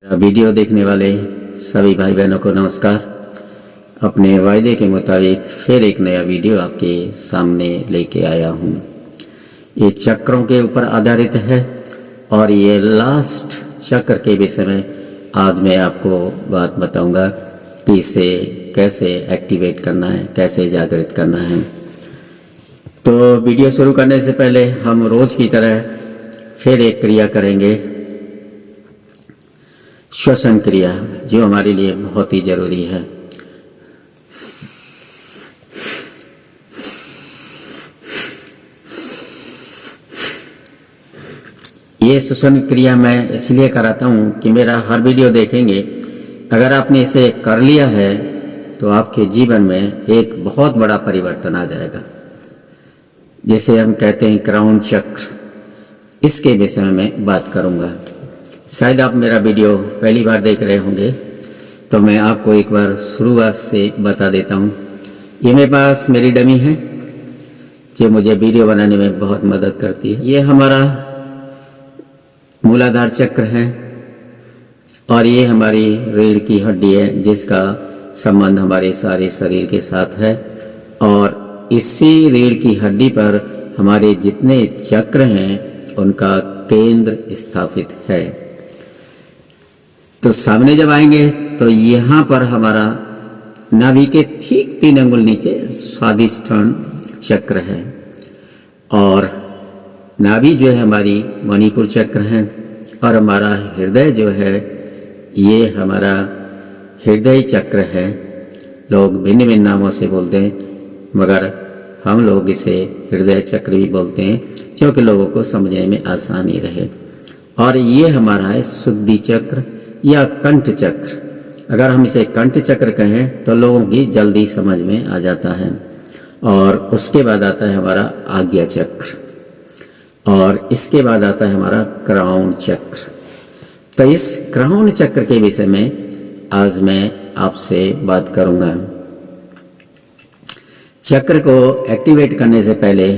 Video देखने वाले सभी भाई बहनों को नमस्कार। अपने वायदे के मुताबिक फिर एक नया वीडियो आपके सामने लेके आया हूँ। ये चक्रों के ऊपर आधारित है और ये लास्ट चक्र के विषय में आज मैं आपको बात बताऊंगा कि इसे कैसे एक्टिवेट करना है, कैसे जागृत करना है। तो वीडियो शुरू करने से पहले हम रोज की तरह फिर एक क्रिया करेंगे, श्वसन क्रिया, जो हमारे लिए बहुत ही जरूरी है। ये श्वसन क्रिया मैं इसलिए कराता हूँ कि मेरा हर वीडियो देखेंगे, अगर आपने इसे कर लिया है तो आपके जीवन में एक बहुत बड़ा परिवर्तन आ जाएगा, जिसे हम कहते हैं क्राउन चक्र। इसके विषय में मैं बात करूँगा। शायद आप मेरा वीडियो पहली बार देख रहे होंगे, तो मैं आपको एक बार शुरुआत से बता देता हूँ। ये मेरे पास मेरी डमी है जो मुझे वीडियो बनाने में बहुत मदद करती है। ये हमारा मूलाधार चक्र है और ये हमारी रीढ़ की हड्डी है, जिसका संबंध हमारे सारे शरीर के साथ है। और इसी रीढ़ की हड्डी पर हमारे जितने चक्र हैं उनका केंद्र स्थापित है। तो सामने जब आएंगे तो यहाँ पर हमारा नाभि के ठीक 3 अंगुल नीचे स्वादिष्ठान चक्र है और नाभि जो है हमारी मणिपुर चक्र है और हमारा हृदय जो है ये हमारा हृदय चक्र है। लोग भिन्न भिन्न नामों से बोलते हैं, मगर हम लोग इसे हृदय चक्र भी बोलते हैं क्योंकि लोगों को समझने में आसानी रहे। और ये हमारा है शुद्धि चक्र या कंठ चक्र। अगर हम इसे कंठ चक्र कहें तो लोगों की जल्दी समझ में आ जाता है। और उसके बाद आता है हमारा आज्ञा चक्र और इसके बाद आता है हमारा क्राउन चक्र। तो इस क्राउन चक्र के विषय में आज मैं आपसे बात करूंगा। चक्र को एक्टिवेट करने से पहले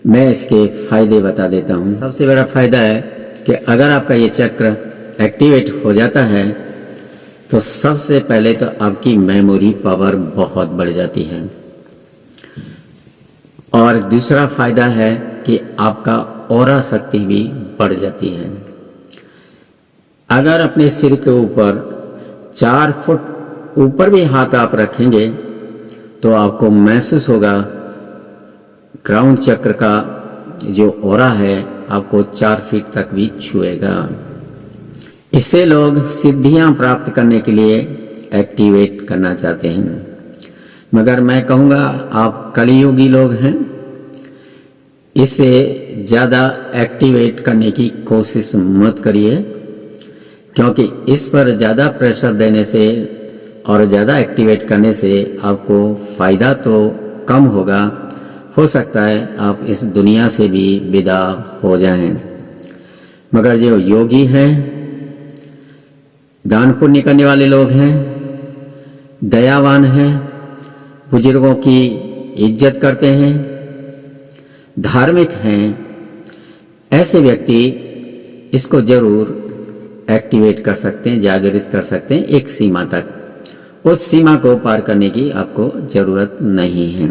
मैं इसके फायदे बता देता हूँ। सबसे बड़ा फायदा है कि अगर आपका ये चक्र एक्टिवेट हो जाता है तो सबसे पहले तो आपकी मेमोरी पावर बहुत बढ़ जाती है। और दूसरा फायदा है कि आपका ऑरा शक्ति भी बढ़ जाती है। अगर अपने सिर के ऊपर 4 फुट ऊपर भी हाथ आप रखेंगे तो आपको महसूस होगा क्राउन चक्र का जो ऑरा है आपको 4 फीट तक भी छुएगा। इससे लोग सिद्धियां प्राप्त करने के लिए एक्टिवेट करना चाहते हैं, मगर मैं कहूँगा आप कलियुगी लोग हैं, इसे ज़्यादा एक्टिवेट करने की कोशिश मत करिए, क्योंकि इस पर ज़्यादा प्रेशर देने से और ज़्यादा एक्टिवेट करने से आपको फ़ायदा तो कम होगा, हो सकता है आप इस दुनिया से भी विदा हो जाएं। मगर जो योगी हैं, दान पुण्य करने वाले लोग हैं, दयावान हैं, बुजुर्गों की इज्जत करते हैं, धार्मिक हैं, ऐसे व्यक्ति इसको जरूर एक्टिवेट कर सकते हैं, जागृत कर सकते हैं एक सीमा तक। उस सीमा को पार करने की आपको जरूरत नहीं है।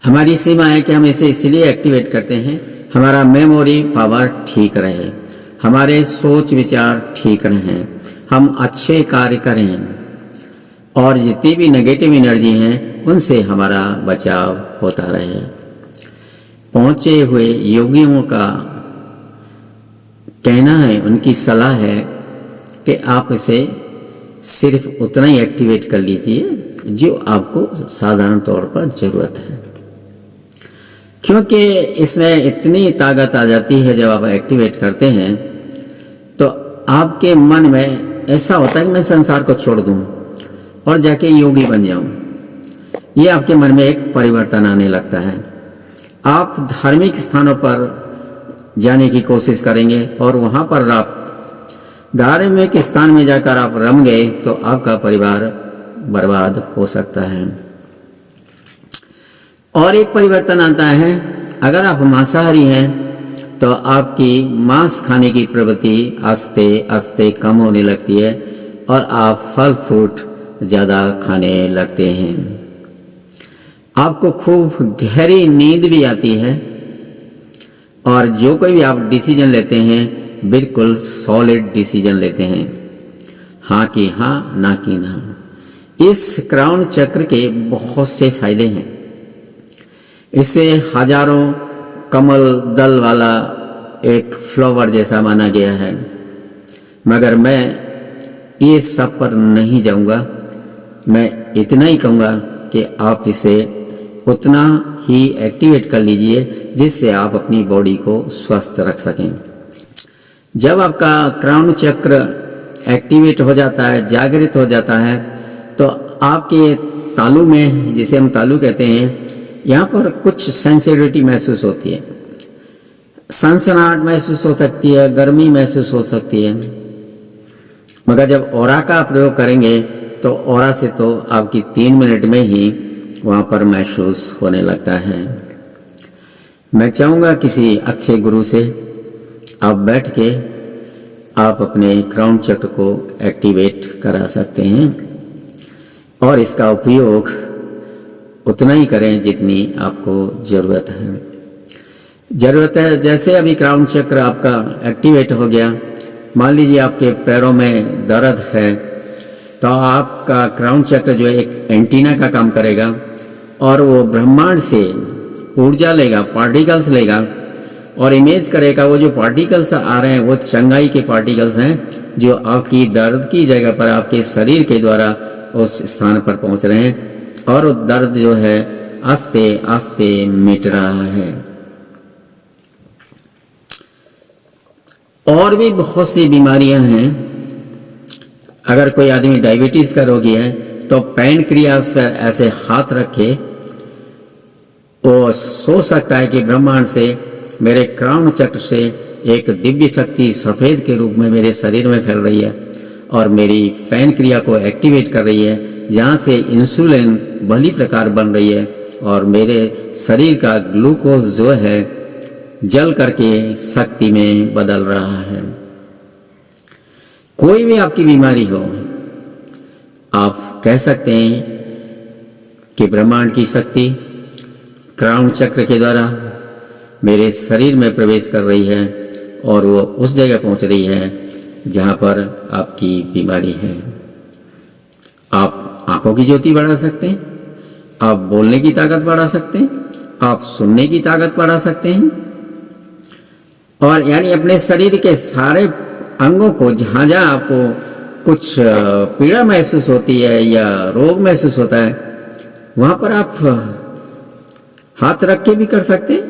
हमारी सीमा है कि हम इसे इसलिए एक्टिवेट करते हैं हमारा मेमोरी पावर ठीक रहे, हमारे सोच विचार ठीक रहें, हम अच्छे कार्य करें और जितनी भी नेगेटिव एनर्जी हैं उनसे हमारा बचाव होता रहे। पहुंचे हुए योगियों का कहना है, उनकी सलाह है कि आप इसे सिर्फ उतना ही एक्टिवेट कर लीजिए जो आपको साधारण तौर पर जरूरत है, क्योंकि इसमें इतनी ताकत आ जाती है जब आप एक्टिवेट करते हैं तो आपके मन में ऐसा होता है कि मैं संसार को छोड़ दूं और जाके योगी बन जाऊं। ये आपके मन में एक परिवर्तन आने लगता है। आप धार्मिक स्थानों पर जाने की कोशिश करेंगे और वहां पर आप धार्मिक स्थान में जाकर आप रम गए तो आपका परिवार बर्बाद हो सकता है। और एक परिवर्तन आता है, अगर आप मांसाहारी हैं तो आपकी मांस खाने की प्रवृत्ति आस्ते आस्ते कम होने लगती है और आप फल फ्रूट ज़्यादा खाने लगते हैं। आपको खूब गहरी नींद भी आती है और जो कोई भी आप डिसीजन लेते हैं बिल्कुल सॉलिड डिसीजन लेते हैं, हाँ की हाँ, ना की ना। इस क्राउन चक्र के बहुत से फायदे हैं। इसे हजारों कमल दल वाला एक फ्लावर जैसा माना गया है, मगर मैं ये सब पर नहीं जाऊंगा। मैं इतना ही कहूँगा कि आप इसे उतना ही एक्टिवेट कर लीजिए जिससे आप अपनी बॉडी को स्वस्थ रख सकें। जब आपका क्राउन चक्र एक्टिवेट हो जाता है, जागृत हो जाता है, तो आपके तालू में, जिसे हम तालू कहते हैं, यहाँ पर कुछ सेंसिटिविटी महसूस होती है, सनसनाहट महसूस हो सकती है, गर्मी महसूस हो सकती है। मगर जब ऑरा का प्रयोग करेंगे तो ऑरा से तो आपकी 3 मिनट में ही वहाँ पर महसूस होने लगता है। मैं चाहूँगा किसी अच्छे गुरु से आप बैठ के आप अपने क्राउन चक्र को एक्टिवेट करा सकते हैं और इसका उपयोग उतना ही करें जितनी आपको ज़रूरत है। जैसे अभी क्राउन चक्र आपका एक्टिवेट हो गया, मान लीजिए आपके पैरों में दर्द है, तो आपका क्राउन चक्र जो है एक एंटीना का काम करेगा और वो ब्रह्मांड से ऊर्जा लेगा, पार्टिकल्स लेगा और इमेज करेगा। वो जो पार्टिकल्स आ रहे हैं वो चंगाई के पार्टिकल्स हैं जो आपकी दर्द की जगह पर आपके शरीर के द्वारा उस स्थान पर पहुंच रहे हैं और वो दर्द जो है आस्ते आस्ते मिट रहा है। और भी बहुत सी बीमारियां हैं। अगर कोई आदमी डायबिटीज का रोगी है तो पैनक्रियास पर ऐसे हाथ रखे, वो सोच सकता है कि ब्रह्मांड से, मेरे क्राउन चक्र से एक दिव्य शक्ति सफ़ेद के रूप में मेरे शरीर में फैल रही है और मेरी फैन क्रिया को एक्टिवेट कर रही है, जहाँ से इंसुलिन भली प्रकार बन रही है और मेरे शरीर का ग्लूकोज जो है जल करके शक्ति में बदल रहा है। कोई भी आपकी बीमारी हो, आप कह सकते हैं कि ब्रह्मांड की शक्ति क्राउन चक्र के द्वारा मेरे शरीर में प्रवेश कर रही है और वो उस जगह पहुंच रही है जहां पर आपकी बीमारी है। आप आंखों की ज्योति बढ़ा सकते हैं, आप बोलने की ताकत बढ़ा सकते हैं, आप सुनने की ताकत बढ़ा सकते हैं और यानी अपने शरीर के सारे अंगों को जहाँ जहाँ आपको कुछ पीड़ा महसूस होती है या रोग महसूस होता है, वहाँ पर आप हाथ रख के भी कर सकते हैं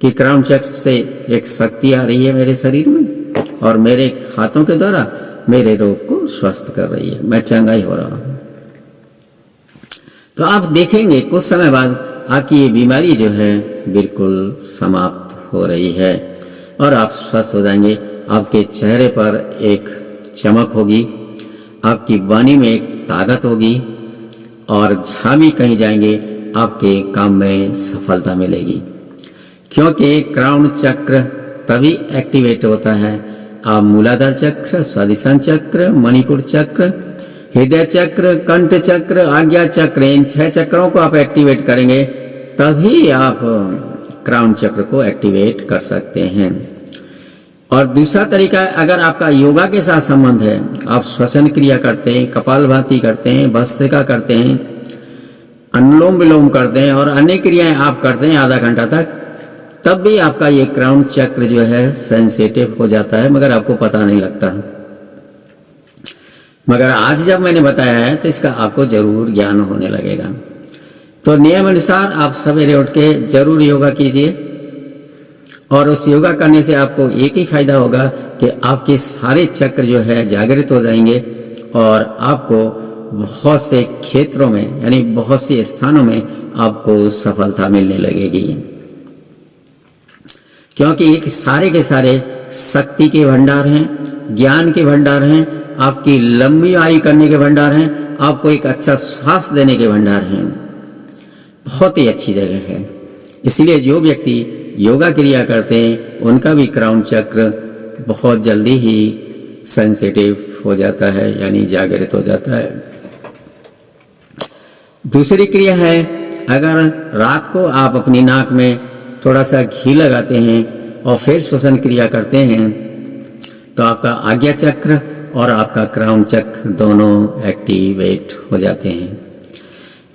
कि क्राउन चक्र से एक शक्ति आ रही है मेरे शरीर में और मेरे हाथों के द्वारा मेरे रोग को स्वस्थ कर रही है, मैं चंगाई हो रहा हूँ। तो आप देखेंगे कुछ समय बाद आपकी ये बीमारी जो है बिल्कुल समाप्त हो रही है और आप स्वस्थ हो जाएंगे। आपके चेहरे पर एक चमक होगी, आपकी वाणी में एक ताकत होगी और जहाँ भी कहीं जाएंगे आपके काम में सफलता मिलेगी, क्योंकि क्राउन चक्र तभी एक्टिवेट होता है आप मूलाधार चक्र, स्वादिष्ठान चक्र, मणिपुर चक्र, हृदय चक्र, कंठ चक्र, आज्ञा चक्र, इन 6 चक्रों को आप एक्टिवेट करेंगे तभी आप क्राउन चक्र को एक्टिवेट कर सकते हैं। और दूसरा तरीका है, अगर आपका योगा के साथ संबंध है, आप श्वसन क्रिया करते हैं, कपालभाति करते हैं, भस्त्रिका करते हैं, अनुलोम विलोम करते हैं और अन्य क्रियाएं आप करते हैं आधा घंटा तक, तब भी आपका ये क्राउन चक्र जो है सेंसिटिव हो जाता है, मगर आपको पता नहीं लगता। मगर आज जब मैंने बताया है तो इसका आपको जरूर ज्ञान होने लगेगा। तो नियम अनुसार आप सवेरे उठ के जरूर योगा कीजिए और उस योगा करने से आपको एक ही फायदा होगा कि आपके सारे चक्र जो है जागृत हो जाएंगे और आपको बहुत से क्षेत्रों में यानी बहुत से स्थानों में आपको सफलता मिलने लगेगी, क्योंकि एक सारे के सारे शक्ति के भंडार हैं, ज्ञान के भंडार हैं, आपकी लंबी आयु करने के भंडार हैं, आपको एक अच्छा स्वास्थ्य देने के भंडार हैं। बहुत ही अच्छी जगह है। इसलिए जो व्यक्ति योगा क्रिया करते हैं उनका भी क्राउन चक्र बहुत जल्दी ही सेंसिटिव हो जाता है, यानी जागृत हो जाता है। दूसरी क्रिया है, अगर रात को आप अपनी नाक में थोड़ा सा घी लगाते हैं और फिर श्वसन क्रिया करते हैं तो आपका आज्ञा चक्र और आपका क्राउन चक्र दोनों एक्टिवेट हो जाते हैं।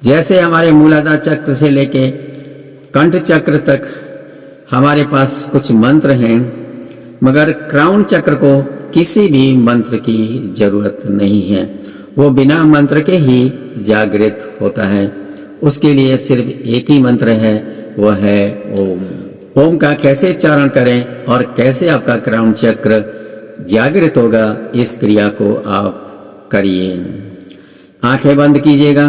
जैसे हमारे मूलाधार चक्र से लेके कंठ चक्र तक हमारे पास कुछ मंत्र हैं, मगर क्राउन चक्र को किसी भी मंत्र की जरूरत नहीं है, वो बिना मंत्र के ही जागृत होता है। उसके लिए सिर्फ एक ही मंत्र है, वह है ओम। ओम का कैसे उच्चारण करें और कैसे आपका क्राउन चक्र जागृत होगा, इस क्रिया को आप करिए। आंखें बंद कीजिएगा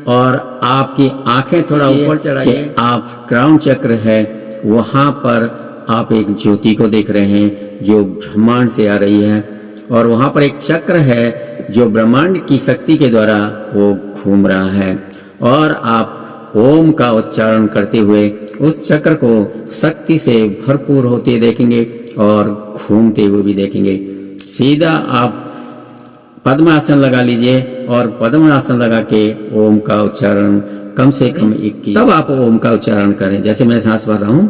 और आपकी आंखें थोड़ा ऊपर चढ़ाइए। आप क्राउन चक्र है वहां पर आप एक ज्योति को देख रहे हैं जो ब्रह्मांड से आ रही है, और वहां पर एक चक्र है जो ब्रह्मांड की शक्ति के द्वारा वो घूम रहा है, और आप ओम का उच्चारण करते हुए उस चक्र को शक्ति से भरपूर होते देखेंगे और घूमते हुए भी देखेंगे। सीधा आप पद्मासन लगा लीजिए और पद्मासन लगा के ओम का उच्चारण कम से कम 21, तब आप ओम का उच्चारण करें। जैसे मैं सांस भर रहा हूं,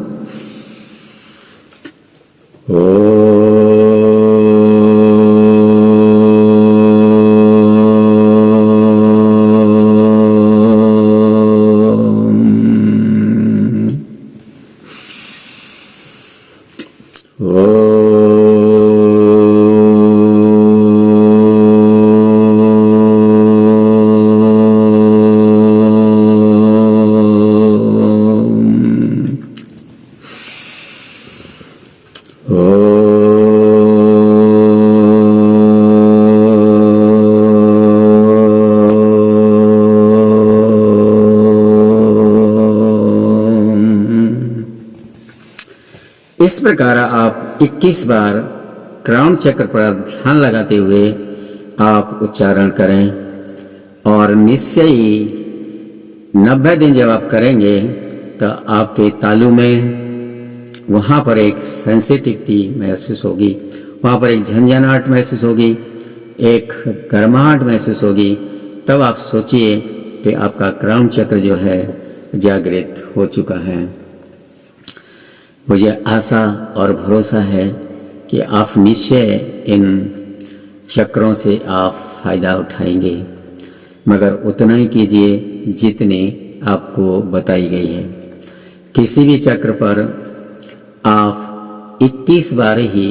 इस प्रकार आप 21 बार क्राउन चक्र पर ध्यान लगाते हुए आप उच्चारण करें, और निश्चय ही 90 दिन जब आप करेंगे तो आपके तालू में वहाँ पर एक सेंसिटिविटी महसूस होगी, वहाँ पर एक झंझनाहट महसूस होगी, एक गर्माहट महसूस होगी। तब आप सोचिए कि आपका क्राउन चक्र जो है जागृत हो चुका है। मुझे आशा और भरोसा है कि आप निश्चय इन चक्रों से आप फायदा उठाएंगे, मगर उतना ही कीजिए जितनी आपको बताई गई है। किसी भी चक्र पर आप 21 बार ही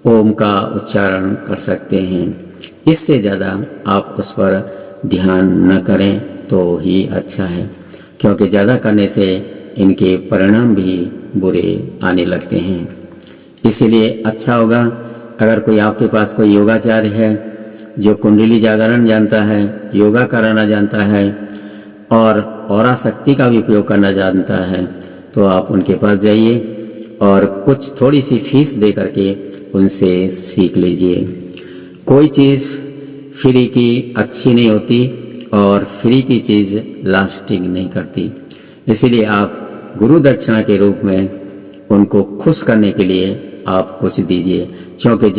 ओम का उच्चारण कर सकते हैं। इससे ज़्यादा आप उस पर ध्यान न करें तो ही अच्छा है, क्योंकि ज़्यादा करने से इनके परिणाम भी बुरे आने लगते हैं। इसीलिए अच्छा होगा अगर कोई आपके पास कोई योगाचार्य है जो कुंडली जागरण जानता है, योगा कराना जानता है और औरा शक्ति का भी उपयोग करना जानता है, तो आप उनके पास जाइए और कुछ थोड़ी सी फीस दे करके उनसे सीख लीजिए। कोई चीज़ फ्री की अच्छी नहीं होती और फ्री की चीज़ लास्टिंग नहीं करती। इसीलिए आप गुरु दक्षिणा के रूप में उनको खुश करने के लिए आप कुछ दीजिए, क्योंकि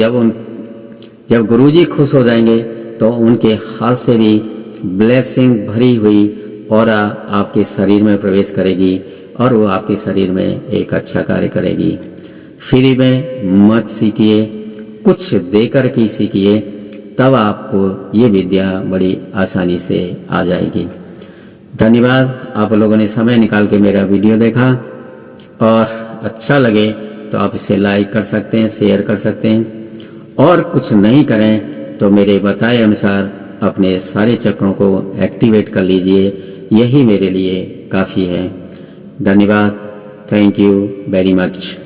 जब गुरुजी खुश हो जाएंगे तो उनके हाथ से भी ब्लेसिंग भरी हुई ऑरा आपके शरीर में प्रवेश करेगी और वो आपके शरीर में एक अच्छा कार्य करेगी। फ्री में मत सीखिए, कुछ देकर के सीखिए, तब आपको ये विद्या बड़ी आसानी से आ जाएगी। धन्यवाद, आप लोगों ने समय निकाल के मेरा वीडियो देखा, और अच्छा लगे तो आप इसे लाइक कर सकते हैं, शेयर कर सकते हैं, और कुछ नहीं करें तो मेरे बताए अनुसार अपने सारे चक्रों को एक्टिवेट कर लीजिए। यही मेरे लिए काफ़ी है। धन्यवाद, थैंक यू वेरी मच।